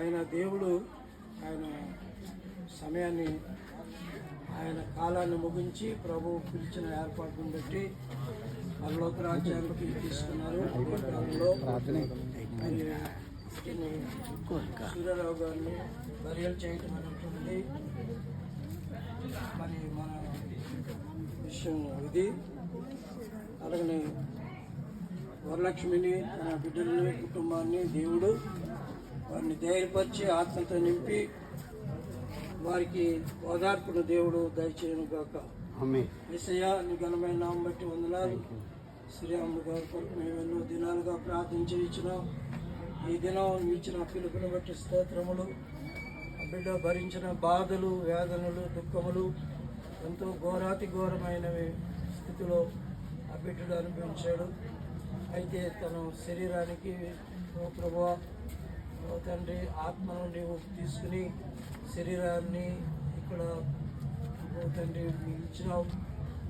ఆయన దేవుడు ఆయన సమయాన్ని ఆయన కాలాన్ని ముగించి ప్రభువు పిలిచిన ఏర్పాటును బట్టి పరలోక రాజ్యానికి తీసుకున్నారు. సూర్యరావు గారిని బరియల్ చేయటం అనేటువంటి మరి మన విషయం ఇది. అలాగనే వరలక్ష్మిని తన బిడ్డల్ని కుటుంబాన్ని దేవుడు వారిని ధైర్యపరిచి ఆత్మతో నింపి వారికి ఓదార్పును దేవుడు దయచేయను గాక. యేసయ్యా నీ ఘనమైన నామం బట్టి వందనాలు. శ్రీరాములు గారి కొరకు మేము ఎన్నో దినాలుగా ప్రార్థించి ఇచ్చినాం. ఈ దినం ఇచ్చిన పిలుపుని బట్టి స్తోత్రములు. బిడ్డ భరించిన బాధలు, వేదనలు, దుఃఖములు ఎంతో ఘోరాతి ఘోరమైన స్థితిలో ఆ బిడ్డడు అనుభవించాడు. అయితే తన శరీరానికి ప్రభువా తండ్రి ఆత్మను నీవు తీసుకుని శరీరాన్ని ఇక్కడ తండ్రి ఇచ్చినావు.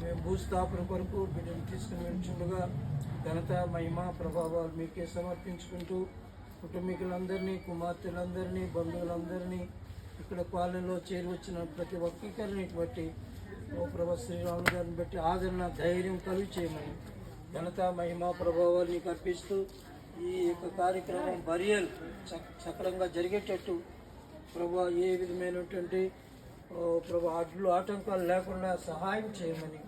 మేము భూస్థాపన కొరకు బిడ్డను తీసుకుని వెళ్తుండగా ఘనత మహిమ ప్రభావాలు మీకే సమర్పించుకుంటూ కుటుంబీకులందరినీ, కుమార్తెలందరినీ, బంధువులందరినీ, ఇక్కడ పాలనలో చేరి వచ్చిన ప్రతి ఒక్కరిని బట్టి ఓ ప్రభా శ్రీరాములు గారిని బట్టి ఆదరణ, ధైర్యం కలిగి చేయమని ఘనత మహిమ ప్రభావాలు నీకు అర్పిస్తూ ఈ యొక్క కార్యక్రమం బరియల్ సకలంగా జరిగేటట్టు ప్రభా ఏ విధమైనటువంటి ప్రభా అడ్లు ఆటంకాలు లేకుండా సహాయం చేయమని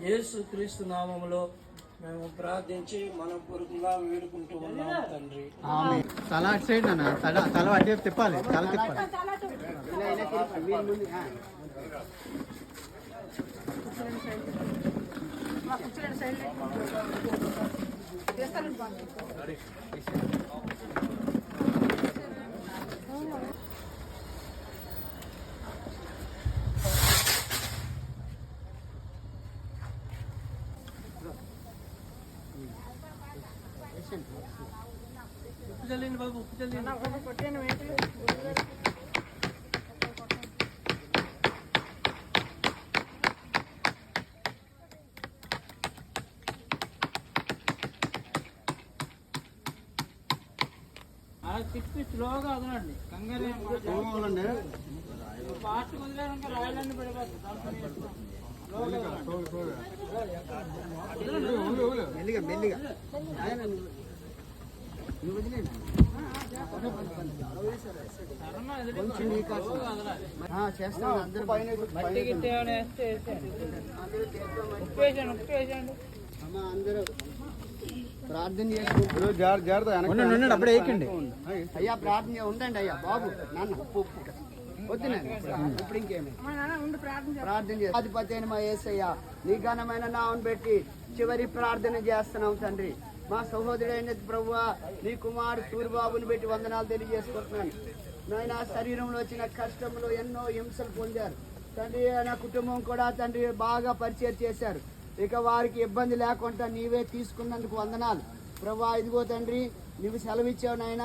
యేసు క్రీస్తు నామములో మేము ప్రార్థించి మనపూర్వకంగా వేడుకుంటూ ఉన్నాం తండ్రి. తల అటు సైడ్ తల అటు తిప్పాలి, తల తిప్పాలి. బాబు తిప్పి స్లోగా వదలండి, కంగారు ఫాస్ట్ వదిలేక రాయలన్నీ పడిపోతుంది. మెల్లిగా మెల్లిగా అందరూ ప్రార్థన చేసుకుంటారు. అప్పుడే వేయకండి అయ్యా, ప్రార్థన ఉండండి అయ్యా బాబు. నాన్న వద్దు ఇప్పుడు ఇంకేమి ప్రార్థన చేసి అధిపతి అయిన మా యేసయ్యా నీ ఘనమైన నామం పెట్టి చివరి ప్రార్థన చేస్తున్నాం తండ్రి. మా సహోదరుడైన ప్రభువా నీ కుమారుడు సూర్యబాబుని పెట్టి వందనాలు తెలియజేసుకుంటున్నాను. నాయన శరీరంలో వచ్చిన కష్టంలో ఎన్నో హింసలు పొందారు తండ్రి. నా కుటుంబం కూడా తండ్రి బాగా పరిచయం చేశారు. ఇక వారికి ఇబ్బంది లేకుండా నీవే తీసుకున్నందుకు వందనాలు ప్రభువా. ఇదిగో తండ్రి నువ్వు సెలవిచ్చావు నాయన,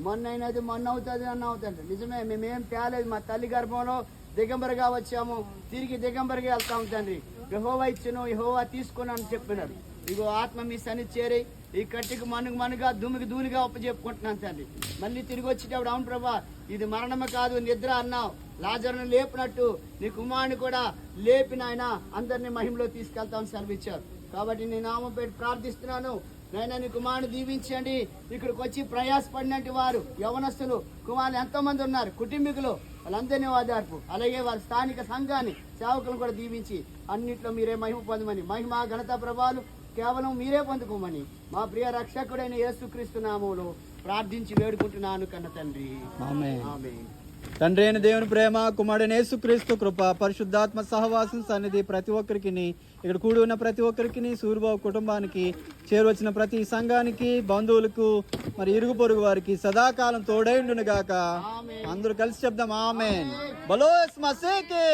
మొన్నైనది మొన్న అవుతుంది అన్న అవుతుంది. నిజమే, మేమేం తేలేదు. మా తల్లి గర్భంలో దిగంబరిగా వచ్చాము, తిరిగి దిగంబరిగా వెళ్తాము తండ్రి. యెహోవా ఇచ్చును, యెహోవా తీసుకున్నాను చెప్పినారు. ఇగో ఆత్మ మీ సన్ని చేరి ఈ కట్టికి మనుగా దుమ్మికి దూలిగా చెప్పుకుంటున్నాను తండ్రి. మళ్ళీ తిరిగి వచ్చేటప్పుడు అవును ప్రభా ఇది మరణమే కాదు నిద్ర అన్నావు. లాజరును లేపినట్టు నీ కుమారుని కూడా లేపిన ఆయన అందరినీ మహిమలో తీసుకెళ్తామని సెలవిచ్చారు. కాబట్టి నీ నామం పెట్టి ప్రార్థిస్తున్నాను. నైనా నీ కుమారుని దీవించండి. ఇక్కడికి వచ్చి ప్రయాసపడినట్టు వారు యవనస్తులు కుమారులు ఎంతో మంది ఉన్నారు, కుటుంబీకులు, వాళ్ళందరినీ ఓదార్పు. అలాగే వారి స్థానిక సంఘాన్ని సేవకులను కూడా దీవించి అన్నింటిలో మీరే మహిమ పొందమని, మహిమ ఘనత ప్రభావాలు కేవలం మీరే పొందుకోమని మా ప్రియ రక్షకుడైన యేసుక్రీస్తు నామములో ప్రార్థించి వేడుకుంటున్నాను కన్న తండ్రి. ఆమేన్. తండ్రి అయిన దేవుని ప్రేమ, కుమారుడైన యేసుక్రీస్తు కృప, పరిశుద్ధాత్మ సహవాసం సన్నిధి ప్రతి ఒక్కరికి, ఇక్కడ కూడి ఉన్న ప్రతి ఒక్కరికి, సూర్యబాబు కుటుంబానికి, చేరువచ్చిన ప్రతి సంఘానికి, బంధువులకు, మరి ఇరుగు పొరుగు వారికి సదాకాలం తోడై ఉండును గాక. అందరూ కలిసి చెప్దాం ఆమేన్. బలో మసీకి.